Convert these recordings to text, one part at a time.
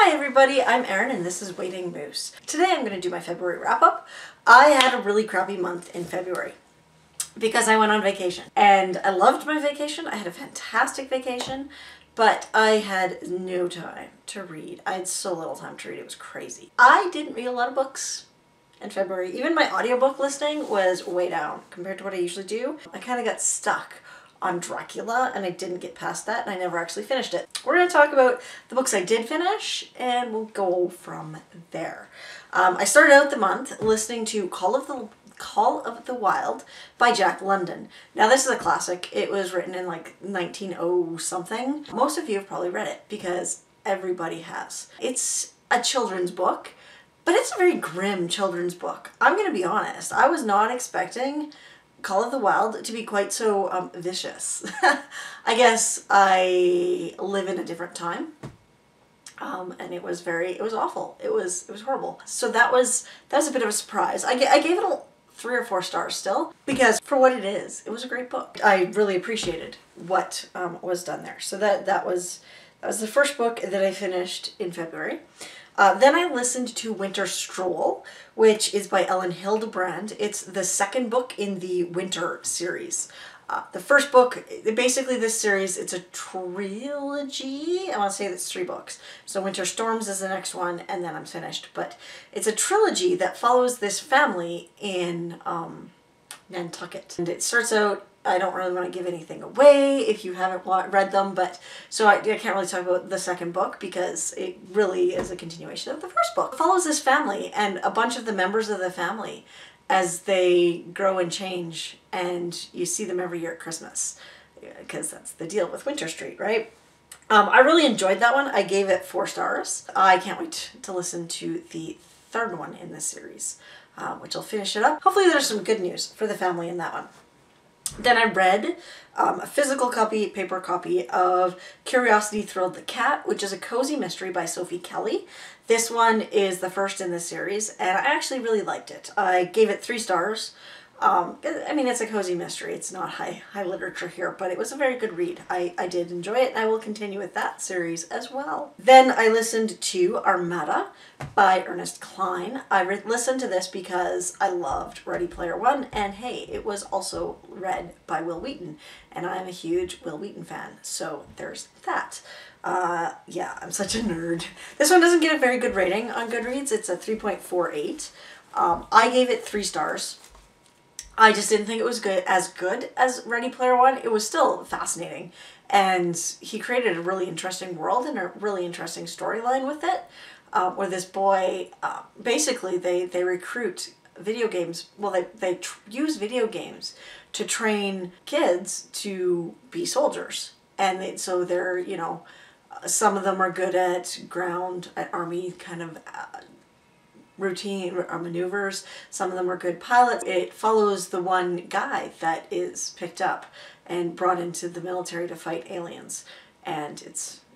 Hi everybody, I'm Erin and this is Waiting Moose. Today I'm going to do my February wrap-up. I had a really crappy month in February because I went on vacation and I loved my vacation. I had a fantastic vacation, but I had no time to read. I had so little time to read, it was crazy. I didn't read a lot of books in February. Even my audiobook listening was way down compared to what I usually do. I kind of got stuck on Dracula and I didn't get past that and I never actually finished it. We're going to talk about the books I did finish and we'll go from there. I started out the month listening to Call of the Wild by Jack London. Now this is a classic. It was written in like 1900 something. Most of you have probably read it because everybody has. It's a children's book, but it's a very grim children's book. I'm going to be honest. I was not expecting Call of the Wild to be quite so vicious. I guess I live in a different time. And it was awful. It was horrible. So that was a bit of a surprise. I gave it 3 or 4 stars still because for what it is, it was a great book. I really appreciated what was done there. So that was the first book that I finished in February. Then I listened to Winter Stroll, which is by Ellen Hildebrand. It's the second book in the Winter series. The first book, basically this series, it's a trilogy. I want to say it's 3 books. So Winter Storms is the next one, and then I'm finished. But it's a trilogy that follows this family in Nantucket. And it starts out, I don't really want to give anything away if you haven't read them, but so I can't really talk about the second book because it really is a continuation of the first book. It follows this family and a bunch of the members of the family as they grow and change, and you see them every year at Christmas because that's the deal with Winter Street, right? I really enjoyed that one. I gave it 4 stars. I can't wait to listen to the third one in this series, which will finish it up. Hopefully there's some good news for the family in that one. Then I read a physical copy, paper copy of Curiosity Thrilled the Cat, which is a cozy mystery by Sophie Kelly. This one is the first in the series, and I actually really liked it. I gave it 3 stars. I mean, it's a cozy mystery. It's not high literature here, but it was a very good read. I did enjoy it, and I will continue with that series as well. Then I listened to Armada by Ernest Cline. I listened to this because I loved Ready Player One, and hey, it was also read by Will Wheaton, and I'm a huge Will Wheaton fan, so there's that. Yeah, I'm such a nerd. This one doesn't get a very good rating on Goodreads. It's a 3.48. I gave it 3 stars. I just didn't think it was good as Ready Player One. It was still fascinating, and he created a really interesting world and a really interesting storyline with it, where this boy, basically they recruit video games, well they use video games to train kids to be soldiers, and so they're, you know, some of them are good at army kind of routine or maneuvers. Some of them are good pilots. It follows the one guy that is picked up and brought into the military to fight aliens, and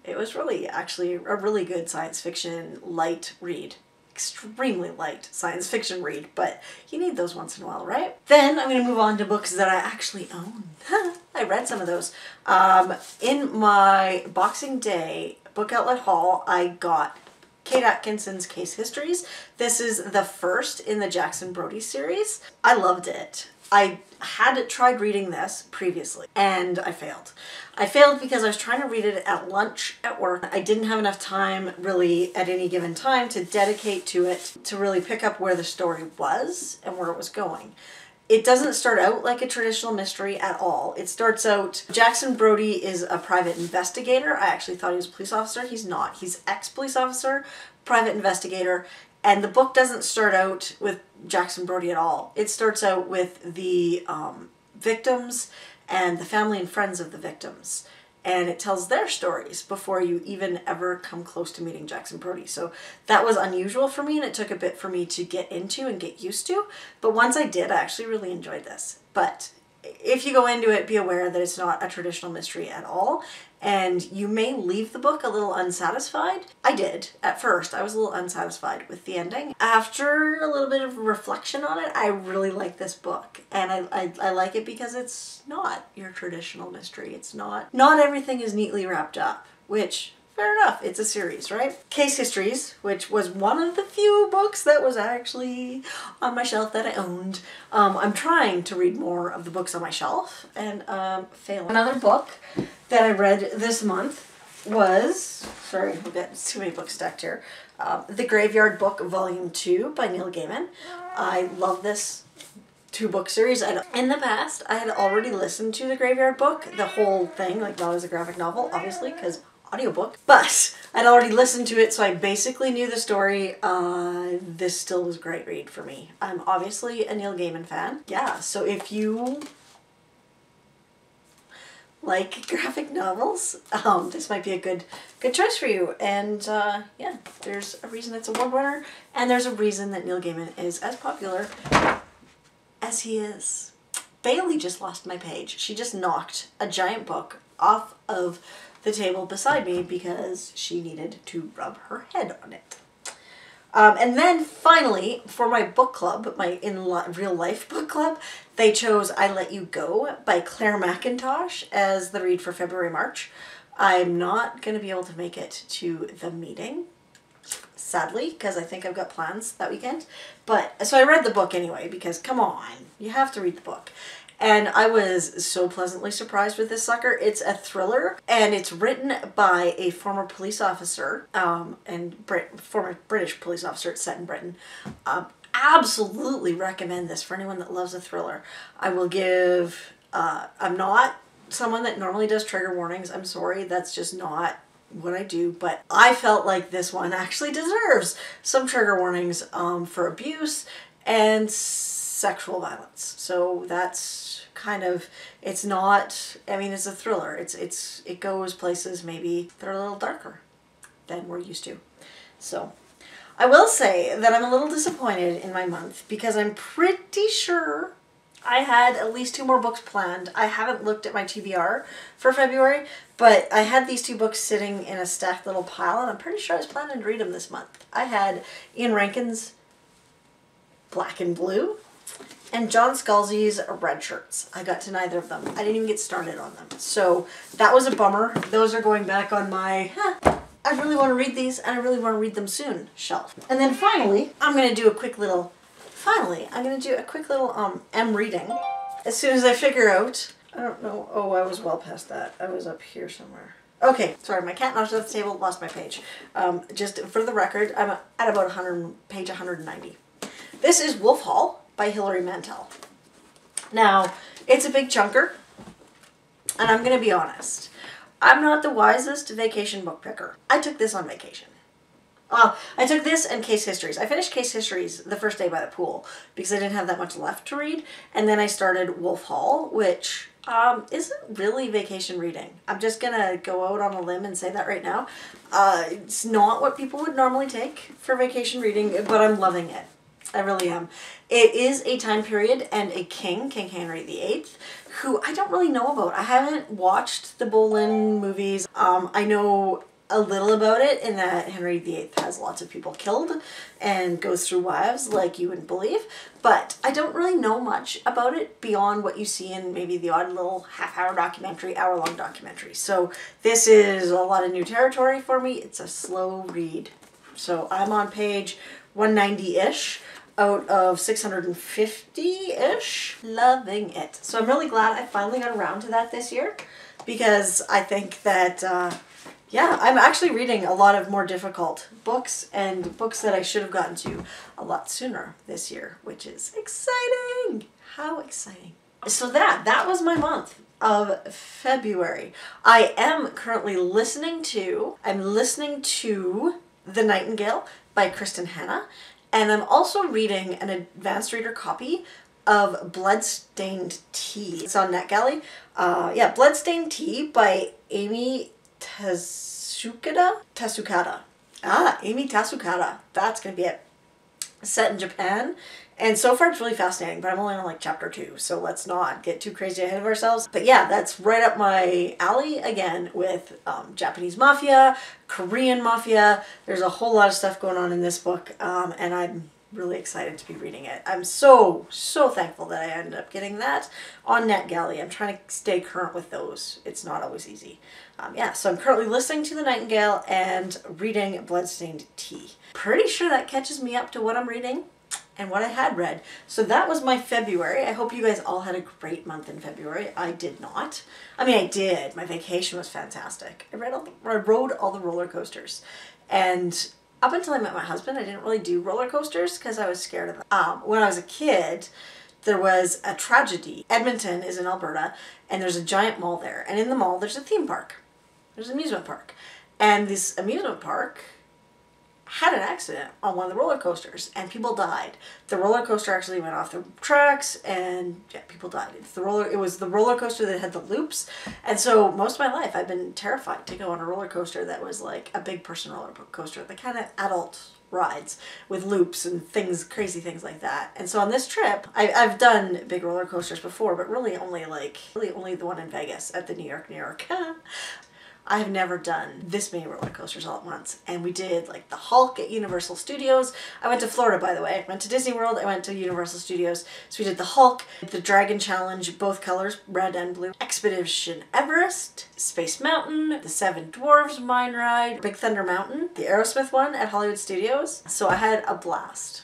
it was really actually a really good science fiction light read. Extremely light science fiction read, but you need those once in a while, right? Then I'm going to move on to books that I actually own. I read some of those. In my Boxing Day book outlet haul, I got Kate Atkinson's Case Histories. This is the first in the Jackson Brodie series. I loved it. I had tried reading this previously and I failed. I failed because I was trying to read it at lunch at work. I didn't have enough time really at any given time to dedicate to it to really pick up where the story was and where it was going. It doesn't start out like a traditional mystery at all. It starts out, Jackson Brodie is a private investigator. I actually thought he was a police officer. He's not. He's ex-police officer, private investigator, and the book doesn't start out with Jackson Brodie at all. It starts out with the victims and the family and friends of the victims. And it tells their stories before you even ever come close to meeting Jackson Brodie. So that was unusual for me, and it took a bit for me to get into and get used to. But once I did, I actually really enjoyed this. But if you go into it, be aware that it's not a traditional mystery at all, and you may leave the book a little unsatisfied. I did at first. I was a little unsatisfied with the ending. After a little bit of reflection on it, I really like this book, and I like it because it's not your traditional mystery. It's not everything is neatly wrapped up, which fair enough. It's a series, right? Case Histories, which was one of the few books that was actually on my shelf that I owned. I'm trying to read more of the books on my shelf and failing. Another book that I read this month was, sorry, I've got too many books stacked here, The Graveyard Book Volume 2 by Neil Gaiman. I love this 2-book series. In the past, I had already listened to The Graveyard Book, the whole thing, like not as a graphic novel, obviously, because audiobook. But I'd already listened to it, so I basically knew the story. This still was a great read for me. I'm obviously a Neil Gaiman fan. Yeah, so if you like graphic novels, this might be a good choice for you. And yeah, there's a reason it's a award winner, and there's a reason that Neil Gaiman is as popular as he is. Bailey just lost my page. She just knocked a giant book off of the table beside me because she needed to rub her head on it. And then finally, for my book club, my real life book club, they chose I Let You Go by Claire McIntosh as the read for February-March. I'm not going to be able to make it to the meeting, sadly, because I think I've got plans that weekend. But so I read the book anyway, because come on, you have to read the book. And I was so pleasantly surprised with this sucker. It's a thriller, and it's written by a former police officer, former British police officer. It's set in Britain. Absolutely recommend this for anyone that loves a thriller. I will give, I'm not someone that normally does trigger warnings. I'm sorry, that's just not what I do, but I felt like this one actually deserves some trigger warnings for abuse and sexual violence. So that's kind of, it's not, I mean, it's a thriller. It goes places maybe that are a little darker than we're used to. So I will say that I'm a little disappointed in my month because I'm pretty sure I had at least 2 more books planned. I haven't looked at my TBR for February, but I had these 2 books sitting in a stacked little pile, and I'm pretty sure I was planning to read them this month. I had Ian Rankin's Black and Blue and John Scalzi's Red Shirts. I got to neither of them. I didn't even get started on them. So that was a bummer. Those are going back on my, I really want to read these and I really want to read them soon shelf. And then finally, I'm going to do a quick little, M reading as soon as I figure out, I don't know, oh, I was well past that. I was up here somewhere. Okay, sorry, my cat knocked off the table, lost my page. Just for the record, I'm at about page 190. This is Wolf Hall by Hilary Mantel. Now, it's a big chunker, and I'm going to be honest. I'm not the wisest vacation book picker. I took this on vacation. I took this and Case Histories. I finished Case Histories the first day by the pool because I didn't have that much left to read. And then I started Wolf Hall, which isn't really vacation reading. I'm just going to go out on a limb and say that right now. It's not what people would normally take for vacation reading, but I'm loving it. I really am. It is a time period and a king, King Henry VIII, who I don't really know about. I haven't watched the Boleyn movies. I know a little about it in that Henry VIII has lots of people killed and goes through wives like you wouldn't believe. But I don't really know much about it beyond what you see in maybe the odd little half-hour documentary, hour-long documentary. So this is a lot of new territory for me. It's a slow read. So I'm on page 190-ish. Out of 650-ish. Loving it. So I'm really glad I finally got around to that this year because I think that, yeah, I'm actually reading a lot of more difficult books and books that I should have gotten to a lot sooner this year, which is exciting. How exciting. So that was my month of February. I am currently listening to The Nightingale by Kristen Hanna. And I'm also reading an advanced reader copy of Bloodstained Tea. It's on NetGalley. Yeah, Bloodstained Tea by Amy Tasukada. Amy Tasukada. That's going to be it. Set in Japan. And so far it's really fascinating, but I'm only on like chapter 2, so let's not get too crazy ahead of ourselves. But yeah, that's right up my alley again with Japanese mafia, Korean mafia. There's a whole lot of stuff going on in this book, and I'm really excited to be reading it. I'm so thankful that I ended up getting that on NetGalley. I'm trying to stay current with those. It's not always easy. Yeah, so I'm currently listening to The Nightingale and reading Bloodstained Tea. Pretty sure that catches me up to what I'm reading and what I had read. So that was my February. I hope you guys all had a great month in February. I did not. I mean, I did. My vacation was fantastic. I rode all the roller coasters. And up until I met my husband, I didn't really do roller coasters because I was scared of them. When I was a kid, there was a tragedy. Edmonton is in Alberta, and there's a giant mall there. And in the mall, there's a theme park. There's an amusement park. And this amusement park had an accident on one of the roller coasters, and people died. The roller coaster actually went off the tracks, and yeah, people died. It was the roller coaster that had the loops, and so most of my life I've been terrified to go on a roller coaster that was like a big person roller coaster, the kind of adult rides with loops and things, crazy things like that. And so on this trip, I've done big roller coasters before, but really only the one in Vegas at the New York. I have never done this many roller coasters all at once. And we did like the Hulk at Universal Studios. I went to Florida, by the way. I went to Disney World. I went to Universal Studios. So we did the Hulk, the Dragon Challenge, both colors, red and blue. Expedition Everest, Space Mountain, the Seven Dwarfs Mine Ride, Big Thunder Mountain, the Aerosmith one at Hollywood Studios. So I had a blast.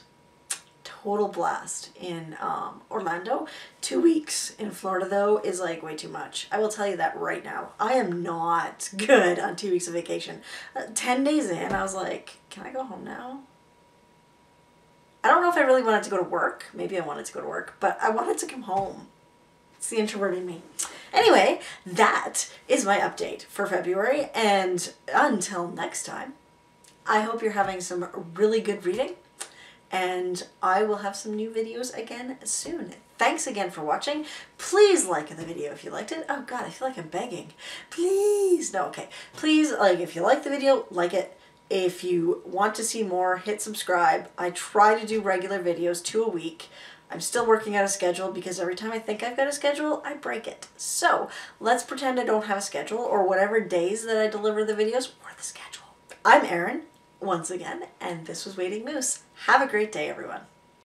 Total blast in Orlando. 2 weeks in Florida though is like way too much. I will tell you that right now. I am not good on 2 weeks of vacation. 10 days in, I was like, can I go home now? I don't know if I really wanted to go to work. Maybe I wanted to go to work, but I wanted to come home. It's the introvert in me. Anyway, that is my update for February, and until next time, I hope you're having some really good reading. And I will have some new videos again soon. Thanks again for watching. Please like the video if you liked it. Oh God, I feel like I'm begging. Please, no, okay. Please, like, if you like the video, like it. If you want to see more, hit subscribe. I try to do regular videos, 2 a week. I'm still working out a schedule because every time I think I've got a schedule, I break it. So let's pretend I don't have a schedule, or whatever days that I deliver the videos or the schedule. I'm Erin, once again, and this was Waiting Moose. Have a great day, everyone.